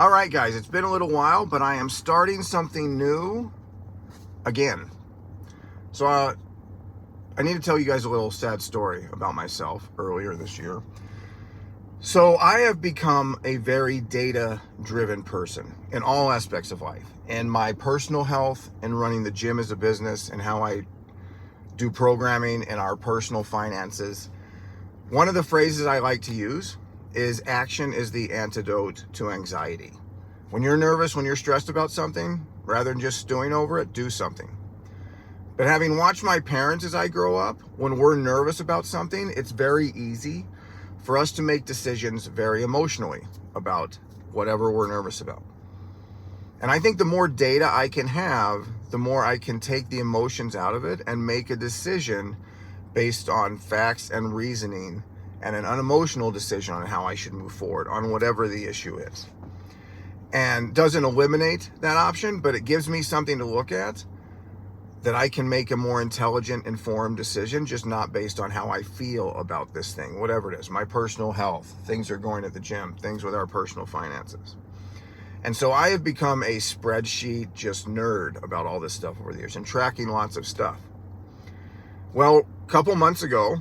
All right, guys, it's been a little while, but I am starting something new again. So I need to tell you guys a little sad story about myself earlier this year. So I have become a very data-driven person in all aspects of life, and my personal health and running the gym as a business and how I do programming and our personal finances. One of the phrases I like to use is action is the antidote to anxiety. When you're nervous, when you're stressed about something, rather than just stewing over it, do something. But having watched my parents as I grow up, when we're nervous about something, it's very easy for us to make decisions very emotionally about whatever we're nervous about. And I think the more data I can have, the more I can take the emotions out of it and make a decision based on facts and reasoning and an unemotional decision on how I should move forward on whatever the issue is. And doesn't eliminate that option, but it gives me something to look at that I can make a more intelligent, informed decision, just not based on how I feel about this thing, whatever it is, my personal health, things are going at the gym, things with our personal finances. And so I have become a spreadsheet just nerd about all this stuff over the years and tracking lots of stuff. Well, a couple months ago,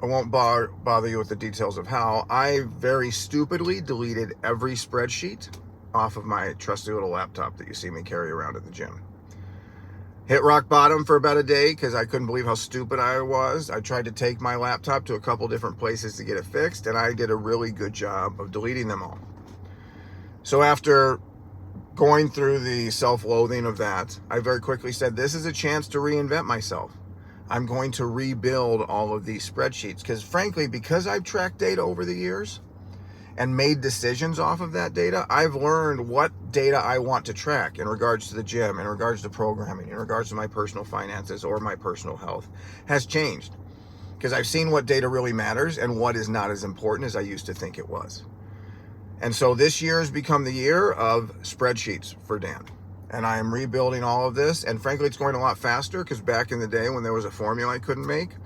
I won't bother you with the details of how, I very stupidly deleted every spreadsheet off of my trusty little laptop that you see me carry around at the gym. Hit rock bottom for about a day because I couldn't believe how stupid I was. I tried to take my laptop to a couple different places to get it fixed, and I did a really good job of deleting them all. So after going through the self-loathing of that, I very quickly said, this is a chance to reinvent myself. I'm going to rebuild all of these spreadsheets because frankly, because I've tracked data over the years and made decisions off of that data, I've learned what data I want to track in regards to the gym, in regards to programming, in regards to my personal finances or my personal health has changed because I've seen what data really matters and what is not as important as I used to think it was. And so this year has become the year of spreadsheets for Dan. And I am rebuilding all of this. And frankly, it's going a lot faster because back in the day when there was a formula I couldn't make,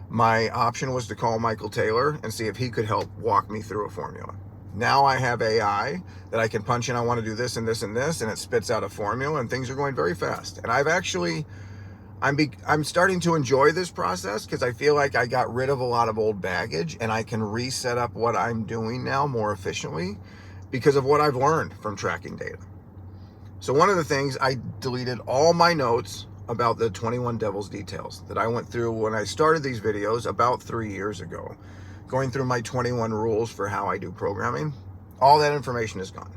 my option was to call Michael Taylor and see if he could help walk me through a formula. Now I have AI that I can punch in, I want to do this and this and this, and it spits out a formula and things are going very fast. And I'm starting to enjoy this process because I feel like I got rid of a lot of old baggage and I can reset up what I'm doing now more efficiently because of what I've learned from tracking data. So one of the things, I deleted all my notes about the 21 Devil's Details that I went through when I started these videos about 3 years ago, going through my 21 rules for how I do programming. All that information is gone.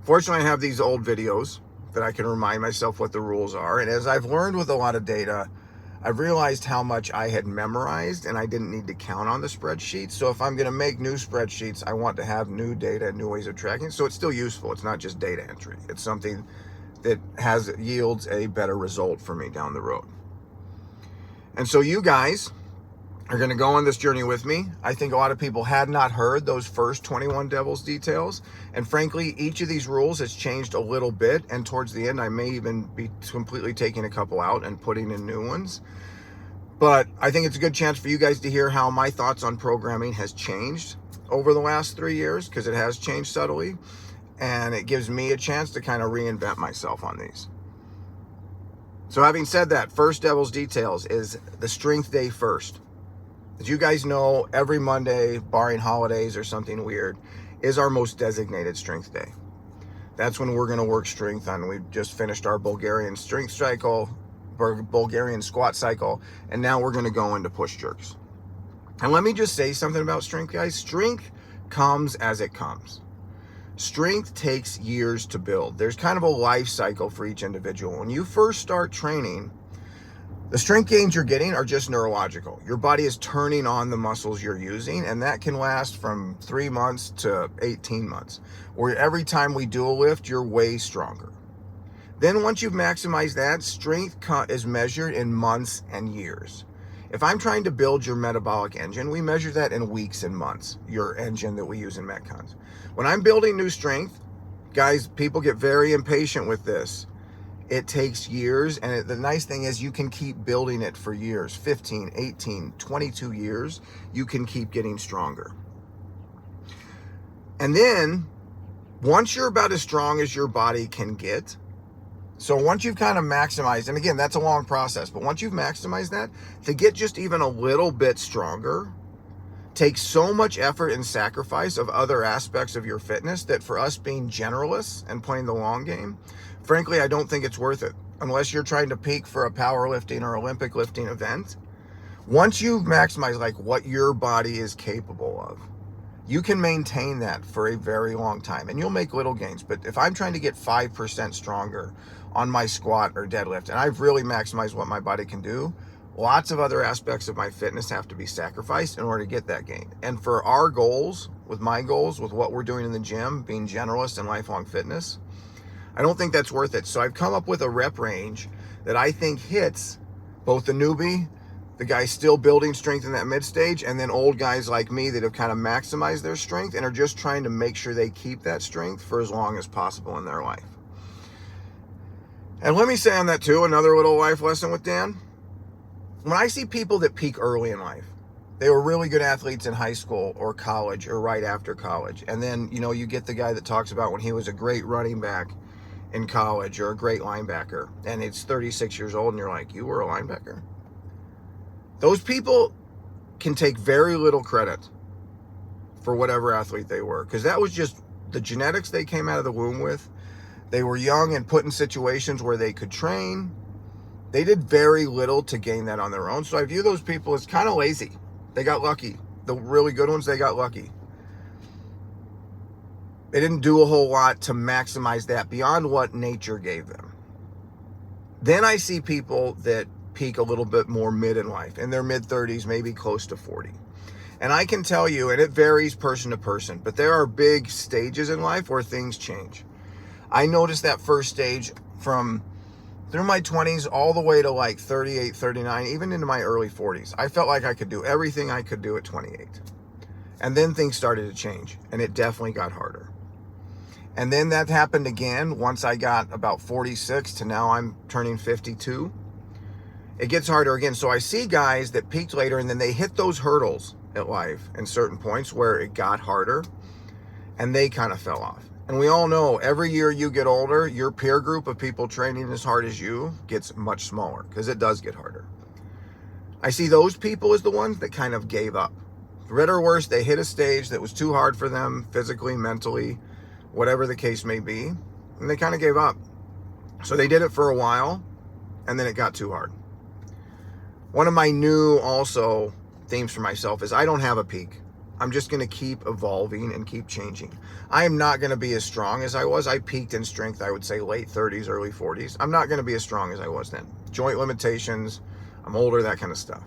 Fortunately, I have these old videos that I can remind myself what the rules are. And as I've learned with a lot of data, I've realized how much I had memorized and I didn't need to count on the spreadsheets. So if I'm going to make new spreadsheets, I want to have new data and new ways of tracking. So it's still useful. It's not just data entry. It's something that yields a better result for me down the road. And so you guys are going to go on this journey with me. I think a lot of people had not heard those first 21 Devil's Details. And frankly, each of these rules has changed a little bit. And towards the end, I may even be completely taking a couple out and putting in new ones. But I think it's a good chance for you guys to hear how my thoughts on programming has changed over the last 3 years, because it has changed subtly. And it gives me a chance to kind of reinvent myself on these. So having said that, first Devil's Details is the strength day first. As you guys know, every Monday, barring holidays or something weird, is our most designated strength day. That's when we're going to work strength on. We've just finished our Bulgarian strength cycle, Bulgarian squat cycle, and now we're going to go into push jerks. And let me just say something about strength, guys. Strength comes as it comes. Strength takes years to build. There's kind of a life cycle for each individual. When you first start training, the strength gains you're getting are just neurological. Your body is turning on the muscles you're using, and that can last from 3 months to 18 months, where every time we do a lift, you're way stronger. Then once you've maximized that, strength is measured in months and years. If I'm trying to build your metabolic engine, we measure that in weeks and months, your engine that we use in Metcons. When I'm building new strength, guys, people get very impatient with this. It takes years, and the nice thing is you can keep building it for years, 15, 18, 22 years. You can keep getting stronger. And then once you're about as strong as your body can get, so once you've kind of maximized, and again, that's a long process, but once you've maximized that, to get just even a little bit stronger takes so much effort and sacrifice of other aspects of your fitness that for us being generalists and playing the long game, frankly, I don't think it's worth it unless you're trying to peak for a powerlifting or Olympic lifting event. Once you've maximized like what your body is capable of, you can maintain that for a very long time and you'll make little gains. But if I'm trying to get 5% stronger on my squat or deadlift, and I've really maximized what my body can do, lots of other aspects of my fitness have to be sacrificed in order to get that gain. And for our goals, with my goals, with what we're doing in the gym, being generalist and lifelong fitness, I don't think that's worth it. So I've come up with a rep range that I think hits both the newbie, the guy still building strength in that mid stage, and then old guys like me that have kind of maximized their strength and are just trying to make sure they keep that strength for as long as possible in their life. And let me say on that too, another little life lesson with Dan. When I see people that peak early in life, they were really good athletes in high school or college or right after college. And then, you know, you get the guy that talks about when he was a great running back in college or a great linebacker, and it's 36 years old and you're like, you were a linebacker? Those people can take very little credit for whatever athlete they were, because that was just the genetics they came out of the womb with. They were young and put in situations where they could train. They did very little to gain that on their own. So I view those people as kind of lazy. They got lucky. The really good ones, they got lucky. They didn't do a whole lot to maximize that beyond what nature gave them. Then I see people that peak a little bit more mid in life, in their mid-30s, maybe close to 40. And I can tell you, and it varies person to person, but there are big stages in life where things change. I noticed that first stage from through my 20s all the way to like 38, 39, even into my early 40s. I felt like I could do everything I could do at 28. And then things started to change, and it definitely got harder. And then that happened again once I got about 46 to now I'm turning 52. It gets harder again. So I see guys that peaked later and then they hit those hurdles at life in certain points where it got harder and they kind of fell off. And we all know every year you get older, your peer group of people training as hard as you gets much smaller because it does get harder. I see those people as the ones that kind of gave up. For better or worse, they hit a stage that was too hard for them physically, mentally, whatever the case may be, and they kind of gave up. So they did it for a while and then it got too hard. One of my new also themes for myself is I don't have a peak. I'm just going to keep evolving and keep changing. I am not going to be as strong as I was. I peaked in strength, I would say late 30s, early 40s. I'm not going to be as strong as I was then. Joint limitations, I'm older, that kind of stuff.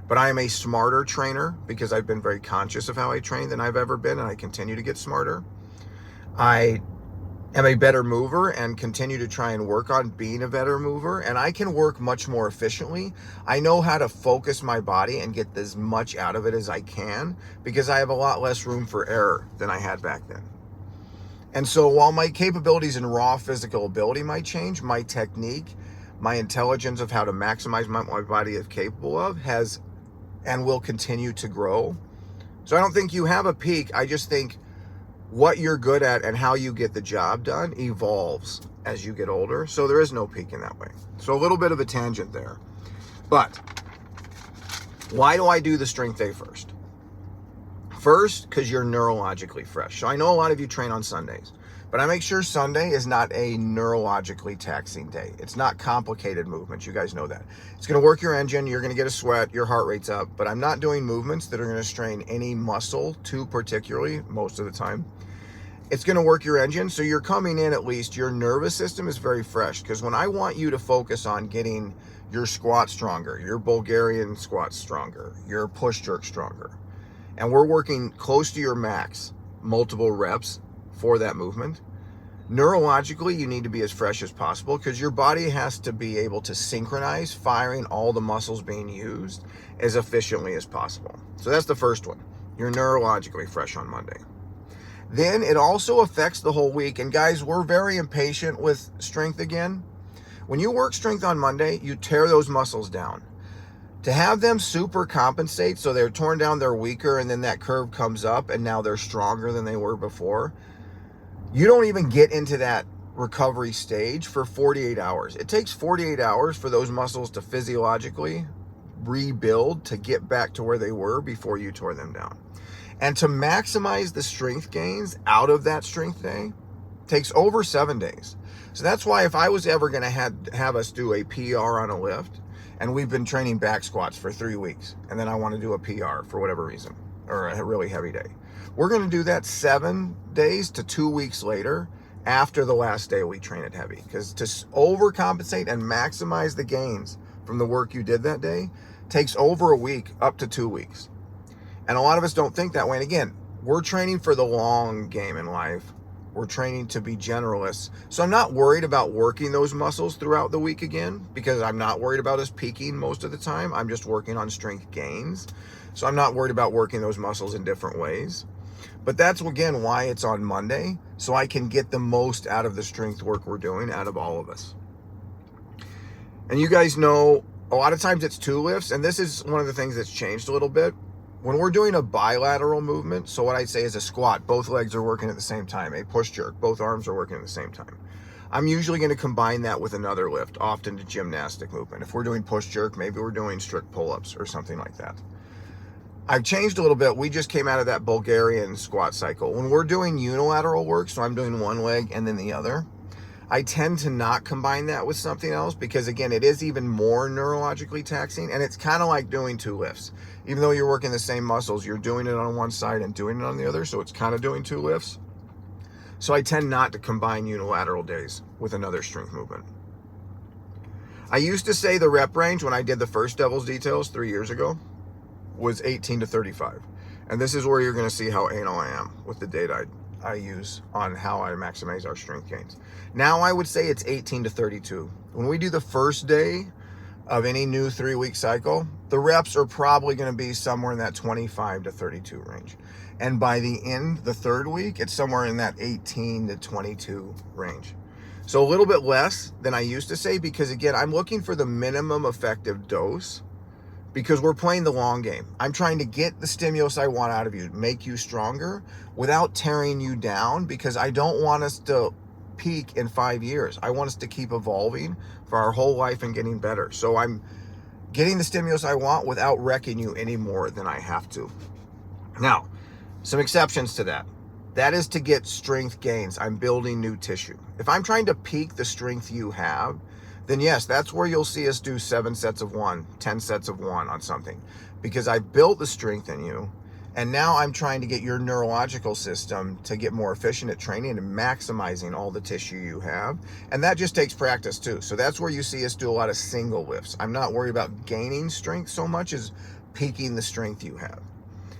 But I am a smarter trainer because I've been very conscious of how I train than I've ever been, and I continue to get smarter. I am a better mover and continue to try and work on being a better mover, and I can work much more efficiently. I know how to focus my body and get as much out of it as I can because I have a lot less room for error than I had back then. And so while my capabilities and raw physical ability might change, my technique, my intelligence of how to maximize my body is capable of has and will continue to grow. So I don't think you have a peak. I just think what you're good at and how you get the job done evolves as you get older. So there is no peak in that way. So a little bit of a tangent there. But why do I do the strength day first? First, because you're neurologically fresh. So I know a lot of you train on Sundays, but I make sure Sunday is not a neurologically taxing day. It's not complicated movements. You guys know that. It's going to work your engine. You're going to get a sweat. Your heart rate's up. But I'm not doing movements that are going to strain any muscle too particularly most of the time. It's going to work your engine. So you're coming in, at least your nervous system is very fresh, because when I want you to focus on getting your squat stronger, your Bulgarian squat stronger, your push jerk stronger, and we're working close to your max, multiple reps for that movement, neurologically, you need to be as fresh as possible because your body has to be able to synchronize firing all the muscles being used as efficiently as possible. So that's the first one. You're neurologically fresh on Monday. Then it also affects the whole week. And guys, we're very impatient with strength again. When you work strength on Monday, you tear those muscles down. To have them super compensate, so they're torn down, they're weaker, and then that curve comes up and now they're stronger than they were before, you don't even get into that recovery stage for 48 hours. It takes 48 hours for those muscles to physiologically rebuild to get back to where they were before you tore them down. And to maximize the strength gains out of that strength day takes over 7 days. So that's why if I was ever going to have us do a PR on a lift, and we've been training back squats for 3 weeks, and then I want to do a PR for whatever reason, or a really heavy day, we're going to do that 7 days to 2 weeks later after the last day we train it heavy. Because to overcompensate and maximize the gains from the work you did that day takes over a week up to 2 weeks. And a lot of us don't think that way. And again, we're training for the long game in life. We're training to be generalists. So I'm not worried about working those muscles throughout the week again, because I'm not worried about us peaking most of the time. I'm just working on strength gains. So I'm not worried about working those muscles in different ways. But that's, again, why it's on Monday, so I can get the most out of the strength work we're doing out of all of us. And you guys know, a lot of times it's 2 lifts, and this is one of the things that's changed a little bit. When we're doing a bilateral movement, so what I'd say is a squat, both legs are working at the same time. A push jerk, both arms are working at the same time. I'm usually going to combine that with another lift, often a gymnastic movement. If we're doing push jerk, maybe we're doing strict pull-ups or something like that. I've changed a little bit. We just came out of that Bulgarian squat cycle. When we're doing unilateral work, so I'm doing one leg and then the other, I tend to not combine that with something else because, again, it is even more neurologically taxing, and it's kind of like doing 2 lifts. Even though you're working the same muscles, you're doing it on one side and doing it on the other, so it's kind of doing 2 lifts. So I tend not to combine unilateral days with another strength movement. I used to say the rep range when I did the first Devil's Details 3 years ago was 18 to 35. And this is where you're going to see how anal I am with the data I use on how I maximize our strength gains. Now I would say it's 18 to 32. When we do the first day of any new 3-week cycle, the reps are probably going to be somewhere in that 25 to 32 range. And by the end, the 3rd week, it's somewhere in that 18 to 22 range. So a little bit less than I used to say, because again, I'm looking for the minimum effective dose, because we're playing the long game. I'm trying to get the stimulus I want out of you, make you stronger without tearing you down, because I don't want us to peak in 5 years. I want us to keep evolving for our whole life and getting better. So I'm getting the stimulus I want without wrecking you any more than I have to. Now, some exceptions to that. That is to get strength gains. I'm building new tissue. If I'm trying to peak the strength you have, then yes, that's where you'll see us do 7 sets of 1, 10 sets of 1 on something, because I built the strength in you, and now I'm trying to get your neurological system to get more efficient at training and maximizing all the tissue you have, and that just takes practice too. So that's where you see us do a lot of single lifts. I'm not worried about gaining strength so much as peaking the strength you have.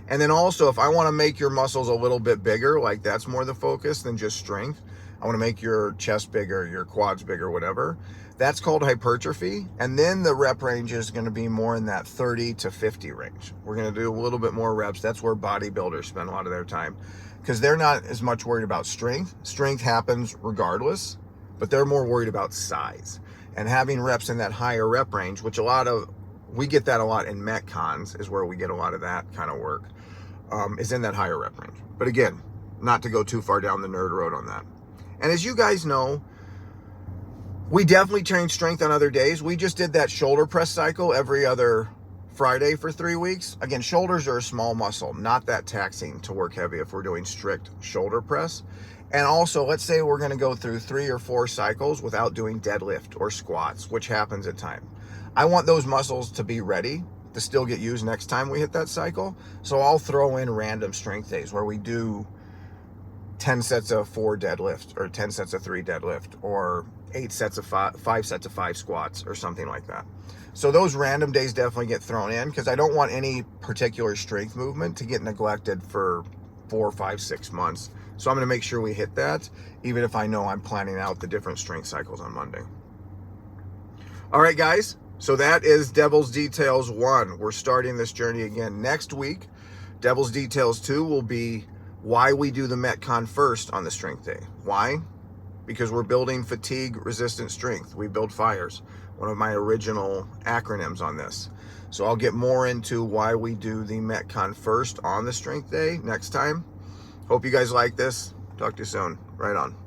And then also, if I want to make your muscles a little bit bigger, like that's more the focus than just strength, I want to make your chest bigger, your quads bigger, whatever. That's called hypertrophy. And then the rep range is going to be more in that 30 to 50 range. We're going to do a little bit more reps. That's where bodybuilders spend a lot of their time, because they're not as much worried about strength. Strength happens regardless, but they're more worried about size. And having reps in that higher rep range, which we get that a lot in Metcons, is where we get a lot of that kind of work, is in that higher rep range. But again, not to go too far down the nerd road on that. And as you guys know, we definitely train strength on other days. We just did that shoulder press cycle every other Friday for 3 weeks. Again, shoulders are a small muscle, not that taxing to work heavy if we're doing strict shoulder press. And also, let's say we're going to go through 3 or 4 cycles without doing deadlift or squats, which happens at times. I want those muscles to be ready to still get used next time we hit that cycle. So I'll throw in random strength days where we do 10 sets of 4 deadlift, or 10 sets of 3 deadlift, or 8 sets of 5 sets of 5 squats, or something like that. So those random days definitely get thrown in, because I don't want any particular strength movement to get neglected for 4, 5, 6 months. So I'm going to make sure we hit that, even if I know I'm planning out the different strength cycles on Monday. All right, guys. So that is Devil's Details 1. We're starting this journey again next week. Devil's Details 2 will be why we do the Metcon first on the strength day. Why? Because we're building fatigue resistant strength. We build fires, one of my original acronyms on this. So I'll get more into why we do the Metcon first on the strength day next time. Hope you guys like this. Talk to you soon. Right on.